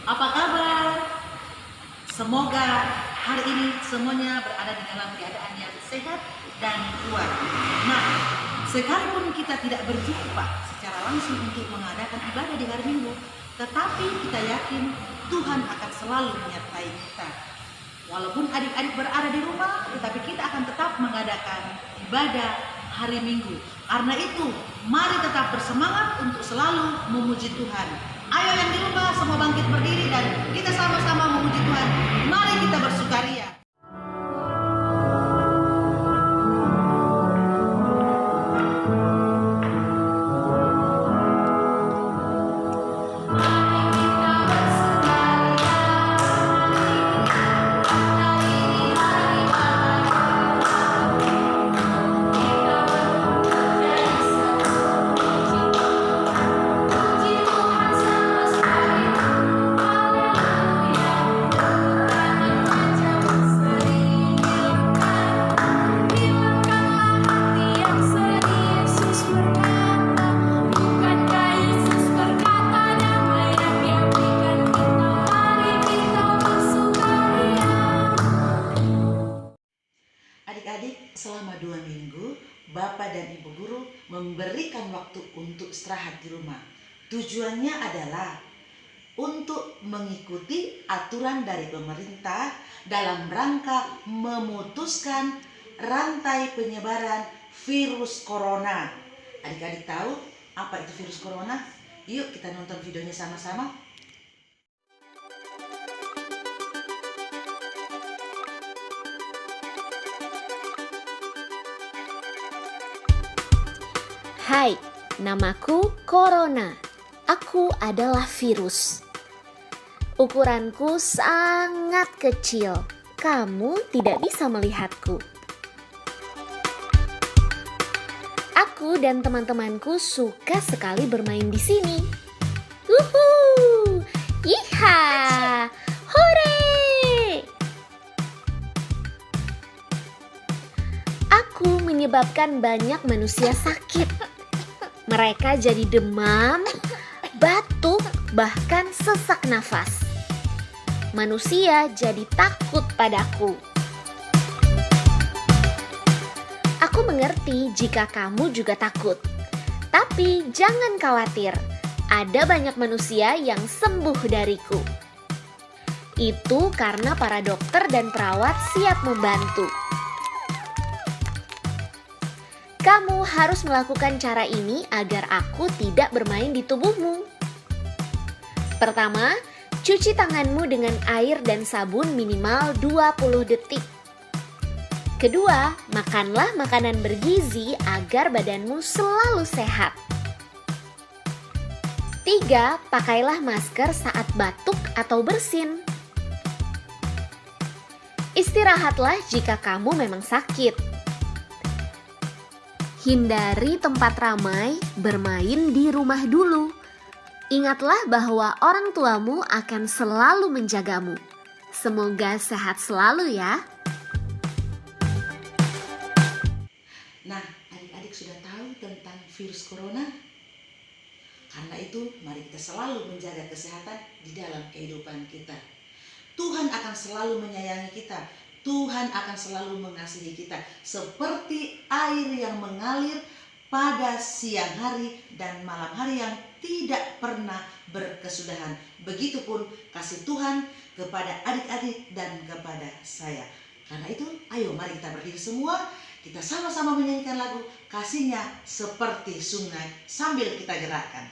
Apa kabar? Semoga hari ini semuanya berada di dalam keadaan yang sehat dan kuat. Nah, sekalipun kita tidak berjumpa secara langsung untuk mengadakan ibadah di hari Minggu, tetapi kita yakin Tuhan akan selalu menyertai kita. Walaupun adik-adik berada di rumah, tetapi kita akan tetap mengadakan ibadah hari Minggu. Karena itu, mari tetap bersemangat untuk selalu memuji Tuhan. Ayo yang di rumah semua bangkit berdiri dan kita sama-sama memuji Tuhan. Mari kita bersukaria. Adik-adik, selama 2 minggu, Bapak dan Ibu Guru memberikan waktu untuk istirahat di rumah. Tujuannya adalah untuk mengikuti aturan dari pemerintah dalam rangka memutuskan rantai penyebaran virus corona. Adik-adik tahu apa itu virus corona? Yuk kita nonton videonya sama-sama. Hai, namaku Corona. Aku adalah virus. Ukuranku sangat kecil. Kamu tidak bisa melihatku. Aku dan teman-temanku suka sekali bermain di sini. Wuhuu! Yiha! Hore! Aku menyebabkan banyak manusia sakit. Mereka jadi demam, batuk, bahkan sesak nafas. Manusia jadi takut padaku. Aku mengerti jika kamu juga takut. Tapi jangan khawatir, ada banyak manusia yang sembuh dariku. Itu karena para dokter dan perawat siap membantu. Kamu harus melakukan cara ini agar aku tidak bermain di tubuhmu. Pertama, cuci tanganmu dengan air dan sabun minimal 20 detik. Kedua, makanlah makanan bergizi agar badanmu selalu sehat. Tiga, pakailah masker saat batuk atau bersin. Istirahatlah jika kamu memang sakit. Hindari tempat ramai, bermain di rumah dulu. Ingatlah bahwa orang tuamu akan selalu menjagamu. Semoga sehat selalu ya. Nah, adik-adik sudah tahu tentang virus corona? Karena itu, mari kita selalu menjaga kesehatan di dalam kehidupan kita. Tuhan akan selalu menyayangi kita. Tuhan akan selalu mengasihi kita seperti air yang mengalir pada siang hari dan malam hari yang tidak pernah berkesudahan. Begitupun kasih Tuhan kepada adik-adik dan kepada saya. Karena itu, ayo mari kita berdiri semua. Kita sama-sama menyanyikan lagu Kasihnya Seperti Sungai sambil kita gerakkan.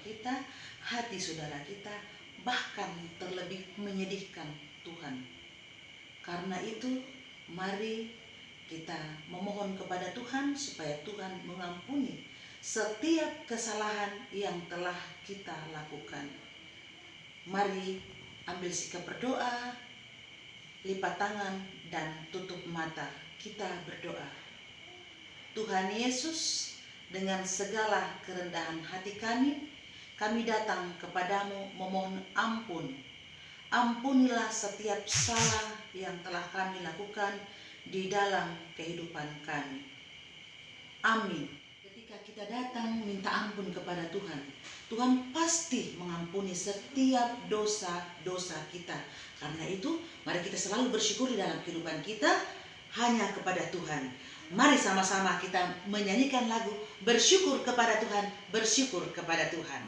kita, hati saudara kita, bahkan terlebih menyedihkan Tuhan. Karena itu, mari kita memohon kepada Tuhan supaya Tuhan mengampuni setiap kesalahan yang telah kita lakukan. Mari ambil sikap berdoa, lipat tangan dan tutup mata. Kita berdoa. Tuhan Yesus, dengan segala kerendahan hati kami datang kepadamu memohon ampun. Ampunilah setiap salah yang telah kami lakukan di dalam kehidupan kami. Amin. Ketika kita datang minta ampun kepada Tuhan, Tuhan pasti mengampuni setiap dosa-dosa kita. Karena itu, mari kita selalu bersyukur di dalam kehidupan kita hanya kepada Tuhan. Mari sama-sama kita menyanyikan lagu bersyukur kepada Tuhan, bersyukur kepada Tuhan.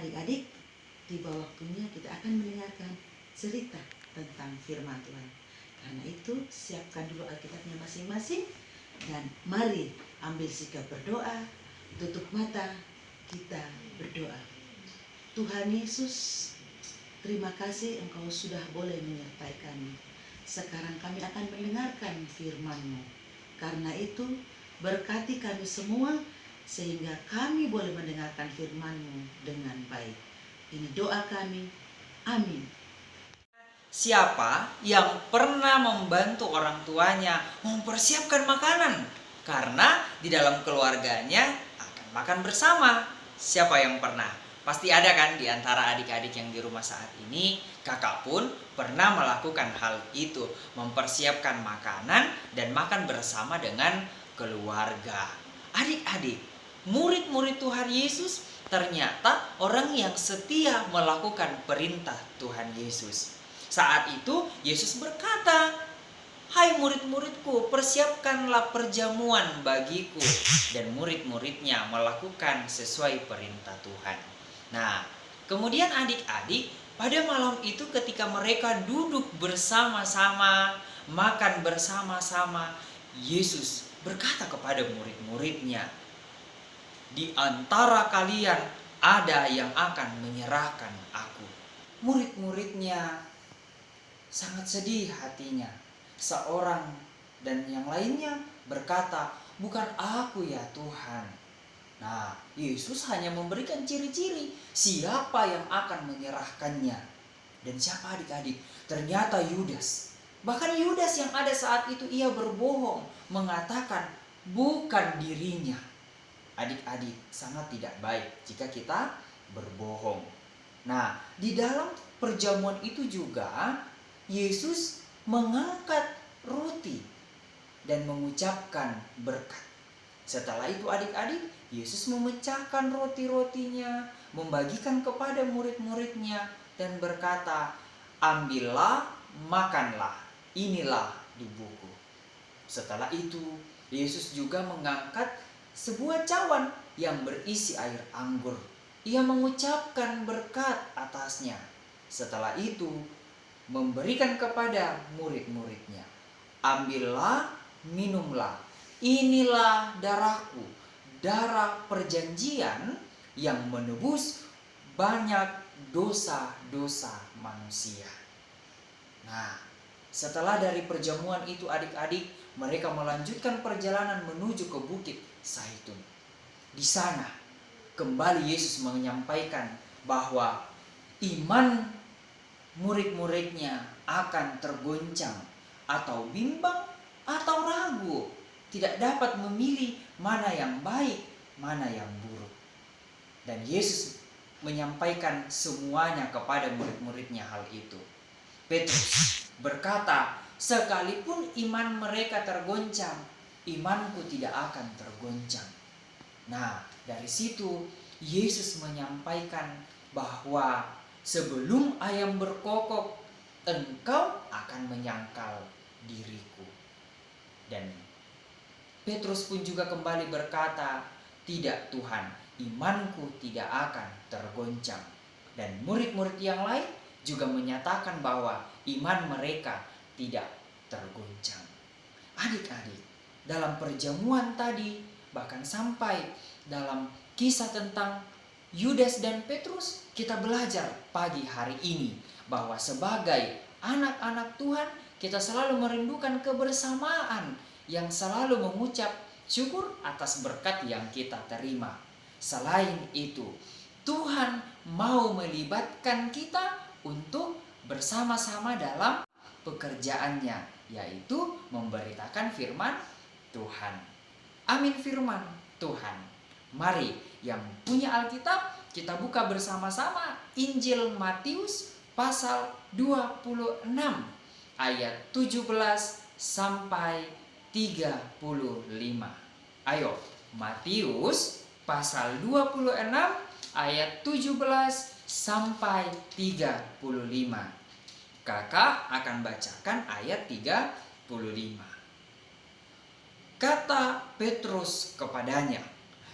Adik-adik, tiba waktunya kita akan mendengarkan cerita tentang firman Tuhan. Karena itu, siapkan dulu Alkitabnya masing-masing dan mari ambil sikap berdoa, tutup mata, kita berdoa. Tuhan Yesus, terima kasih Engkau sudah boleh menyertai kami. Sekarang kami akan mendengarkan firman-Mu. Karena itu, berkati kami semua sehingga kami boleh mendengarkan firman-Mu dengan baik. Ini doa kami. Amin. Siapa yang pernah membantu orang tuanya mempersiapkan makanan? Karena di dalam keluarganya akan makan bersama. Siapa yang pernah? Pasti ada kan di antara adik-adik yang di rumah saat ini. Kakak pun pernah melakukan hal itu, mempersiapkan makanan dan makan bersama dengan keluarga. Adik-adik, murid-murid Tuhan Yesus ternyata orang yang setia melakukan perintah Tuhan Yesus. Saat itu Yesus berkata, "Hai murid-muridku, persiapkanlah perjamuan bagiku." Dan murid-muridnya melakukan sesuai perintah Tuhan. Nah, kemudian adik-adik, pada malam itu ketika mereka duduk bersama-sama, makan bersama-sama, Yesus berkata kepada murid-muridnya, "Di antara kalian ada yang akan menyerahkan aku." Murid-muridnya sangat sedih hatinya. Seorang dan yang lainnya berkata, "Bukan aku ya Tuhan." Nah, Yesus hanya memberikan ciri-ciri siapa yang akan menyerahkannya. Dan siapa adik-adik? Ternyata Yudas. Bahkan Yudas yang ada saat itu ia berbohong, mengatakan bukan dirinya. Adik-adik, sangat tidak baik jika kita berbohong. Nah, di dalam perjamuan itu juga Yesus mengangkat roti dan mengucapkan berkat. Setelah itu adik-adik, Yesus memecahkan roti-rotinya, membagikan kepada murid-muridnya dan berkata, "Ambillah, makanlah, inilah tubuhku." Setelah itu, Yesus juga mengangkat sebuah cawan yang berisi air anggur. Ia mengucapkan berkat atasnya. Setelah itu, memberikan kepada murid-muridnya, "Ambillah, minumlah, inilah darahku, darah perjanjian yang menebus banyak dosa-dosa manusia." Nah, setelah dari perjamuan itu adik-adik, mereka melanjutkan perjalanan menuju ke Bukit Zaitun. Di sana kembali Yesus menyampaikan bahwa iman murid-muridnya akan tergoncang atau bimbang atau ragu, tidak dapat memilih mana yang baik, mana yang buruk. Dan Yesus menyampaikan semuanya kepada murid-muridnya hal itu. Petrus berkata, "Sekalipun iman mereka tergoncang, imanku tidak akan tergoncang." Nah, dari situ Yesus menyampaikan bahwa sebelum ayam berkokok, engkau akan menyangkal diriku. Dan Petrus pun juga kembali berkata, tidak Tuhan, imanku tidak akan tergoncang. Dan murid-murid yang lain juga menyatakan bahwa iman mereka tidak tergoncang. Adik-adik, dalam perjamuan tadi, bahkan sampai dalam kisah tentang Yudas dan Petrus, kita belajar pagi hari ini bahwa sebagai anak-anak Tuhan, kita selalu merindukan kebersamaan yang selalu mengucap syukur atas berkat yang kita terima. Selain itu, Tuhan mau melibatkan kita untuk bersama-sama dalam pekerjaannya, yaitu memberitakan firman Tuhan. Amin firman Tuhan. Mari yang punya Alkitab, kita buka bersama-sama Injil Matius pasal 26 ayat 17 sampai 35. Ayo, Matius pasal 26 ayat 17 sampai 35. Kakak akan bacakan ayat 35. Kata Petrus kepadanya,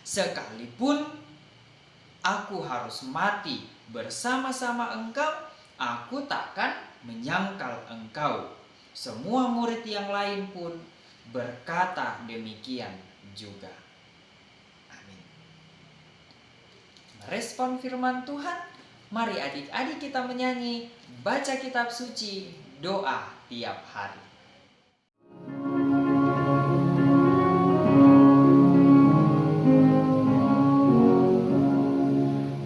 sekalipun aku harus mati bersama-sama engkau, aku takkan menyangkal engkau. Semua murid yang lain pun berkata demikian juga. Amin. Merespon firman Tuhan, mari adik-adik kita menyanyi, baca kitab suci, doa tiap hari.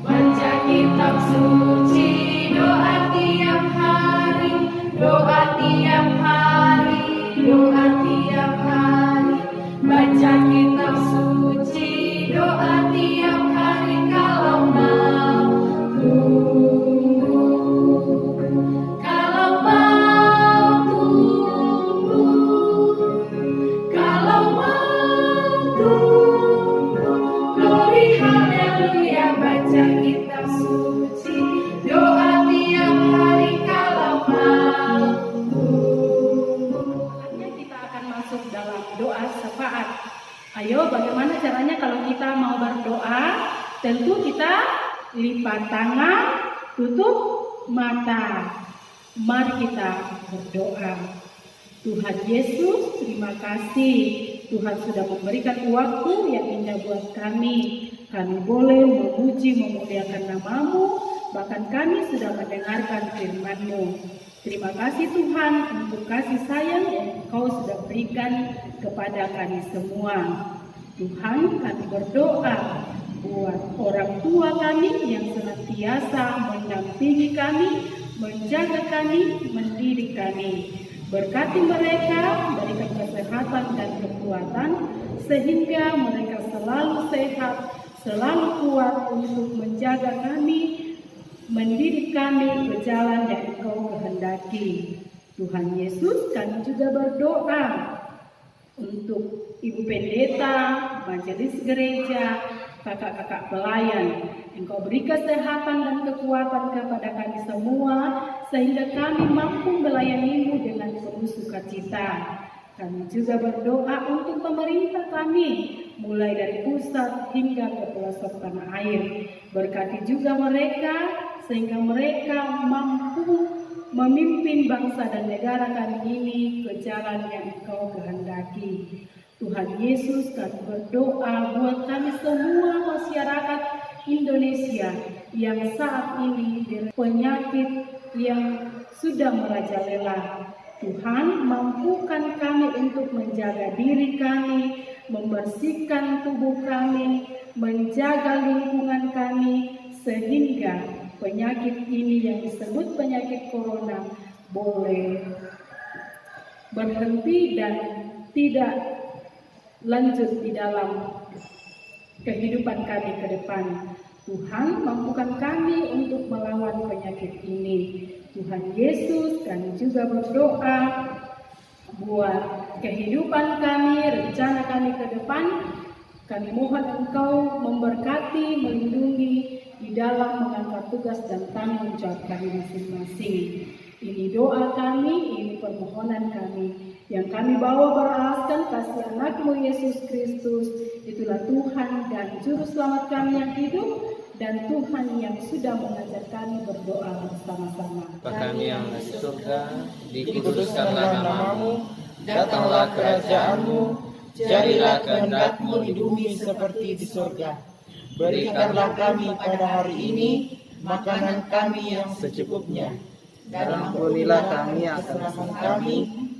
Baca kitab suci, doa tiap hari, doa tiap hari, doa tiap hari. Baca kitab suci, doa tiap hari kalau mampu. Kalau mau tunggu, kalau mau tunggu, glory haleluya. Baca kitab suci, doa tiap hari kalau mau tunggu. Saatnya kita akan masuk dalam doa syafaat. Ayo, bagaimana caranya kalau kita mau berdoa? Tentu kita lipat tangan, tutup mata. Mari kita berdoa. Tuhan Yesus, terima kasih. Tuhan sudah memberikan waktu yang indah buat kami. Kami boleh memuji, memuliakan nama-Mu, bahkan kami sudah mendengarkan firman-Mu. Terima kasih Tuhan untuk kasih sayang yang Engkau sudah berikan kepada kami semua. Tuhan, kami berdoa buat orang tua kami yang senantiasa mendampingi kami, menjaga kami, mendidik kami. Berkati mereka, berikan kesehatan dan kekuatan, sehingga mereka selalu sehat, selalu kuat untuk menjaga kami, mendidik kami ke jalan yang Engkau kehendaki. Tuhan Yesus, kami juga berdoa untuk Ibu Pendeta, majelis gereja, kakak-kakak pelayan. Engkau beri kesehatan dan kekuatan kepada kami semua, sehingga kami mampu melayani-Mu dengan penuh sukacita. Kami juga berdoa untuk pemerintah kami, mulai dari pusat hingga ke pelosok tanah air. Berkati juga mereka, sehingga mereka mampu memimpin bangsa dan negara kami ini ke jalan yang Engkau kehendaki. Tuhan Yesus, kami berdoa buat kami semua masyarakat Indonesia yang saat ini penyakit yang sudah merajalela. Tuhan, mampukan kami untuk menjaga diri kami, membersihkan tubuh kami, menjaga lingkungan kami, sehingga penyakit ini yang disebut penyakit corona boleh berhenti dan tidak lanjut di dalam kehidupan kami ke depan. Tuhan, mampukan kami untuk melawan penyakit ini. Tuhan Yesus, kami juga berdoa buat kehidupan kami, rencana kami ke depan. Kami mohon Engkau memberkati, melindungi di dalam mengangkat tugas dan tanggung jawab kami masing-masing. Ini doa kami, ini permohonan kami, yang kami bawa beralaskan kasih anak-Mu Yesus Kristus. Itulah Tuhan dan Juru Selamat kami yang hidup, dan Tuhan yang sudah mengajar kami berdoa bersama-sama. Bapa kami yang di surga, dikuduskanlah nama-Mu, datanglah kerajaan-Mu, jadilah kehendak-Mu di bumi seperti di surga. Berikanlah kami pada hari ini makanan kami yang secukupnya, dan ampunilah kami akan kesalahan kami,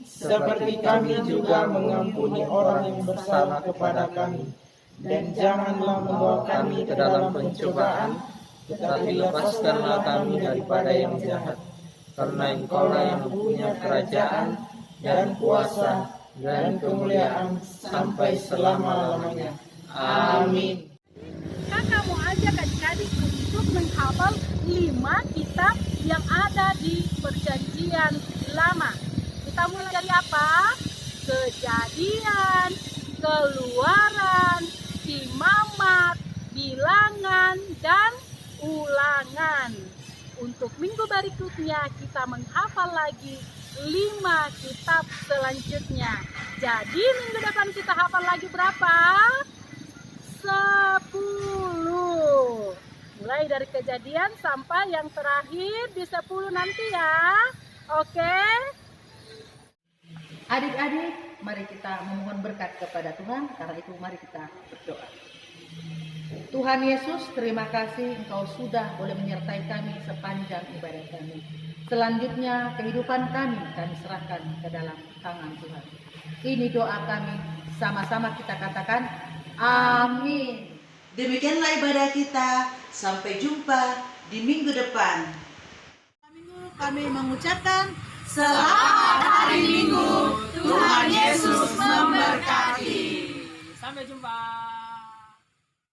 seperti kami juga mengampuni orang yang bersalah kepada kami. Dan janganlah membawa kami ke dalam pencobaan, tetapi lepaskanlah kami daripada yang jahat. Karena Engkau-lah yang punya kerajaan dan kuasa dan kemuliaan sampai selama-lamanya. Amin. Kakak mau ajak adik-adik untuk menghafal 5 kitab yang ada di Perjanjian Lama. Kita mulai dari apa? Kejadian, Keluaran, Imamat, Bilangan, dan Ulangan. Untuk minggu berikutnya kita menghafal lagi 5 kitab selanjutnya. Jadi minggu depan kita hafal lagi berapa? 10. Mulai dari Kejadian sampai yang terakhir di 10 nanti ya. Oke? Adik-adik, mari kita memohon berkat kepada Tuhan. Karena itu mari kita berdoa. Tuhan Yesus, terima kasih Engkau sudah boleh menyertai kami sepanjang ibadah kami. Selanjutnya kehidupan kami serahkan ke dalam tangan Tuhan. Ini doa kami, sama-sama kita katakan amin. Demikianlah ibadah kita. Sampai jumpa di minggu depan. Minggu kami mengucapkan selamat hari Minggu. Tuhan Yesus memberkati. Sampai jumpa.